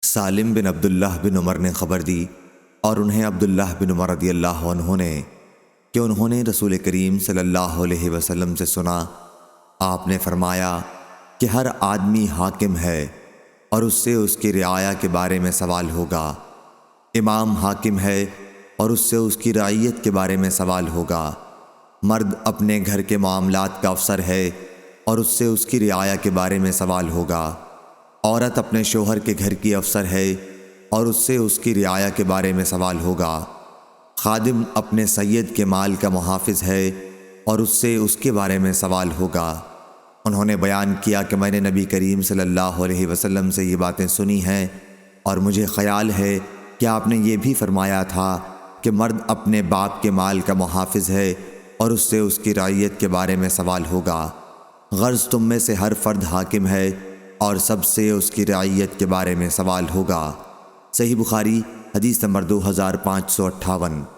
سالم بن عبداللہ بن عمر نے خبر دی اور انہیں عبداللہ بن عمر رضی اللہ عنہ نے کہ انہوں نے رسول کریم صلی اللہ علیہ وسلم سے سنا، آپ نے فرمایا کہ ہر آدمی حاکم ہے اور اس سے اس کی رعایا کے بارے میں سوال ہوگا۔ امام حاکم ہے اور اس سے اس کی رعیت کے بارے میں سوال ہوگا۔ مرد اپنے گھر کے معاملات کا افسر ہے اور اس سے اس کی رعایا کے بارے میں سوال ہوگا۔ عورت اپنے شوہر کے گھر کی افسر ہے اور اس سے اس کی رعایا کے بارے میں سوال ہوگا۔ خادم اپنے سید کے مال کا محافظ ہے اور اس سے اس کے بارے میں سوال ہوگا۔ انہوں نے بیان کیا کہ میں نے نبی کریم صلی اللہ علیہ وسلم سے یہ باتیں سنی ہیں اور مجھے خیال ہے کہ آپ نے یہ بھی فرمایا تھا کہ مرد اپنے باپ کے مال کا محافظ ہے اور اس سے اس کی رعیت کے بارے میں سوال ہوگا۔ غرض تم میں سے ہر فرد حاکم ہے اور سب سے اس کی رعیت کے بارے میں سوال ہوگا۔ صحیح بخاری حدیث نمبر 2558۔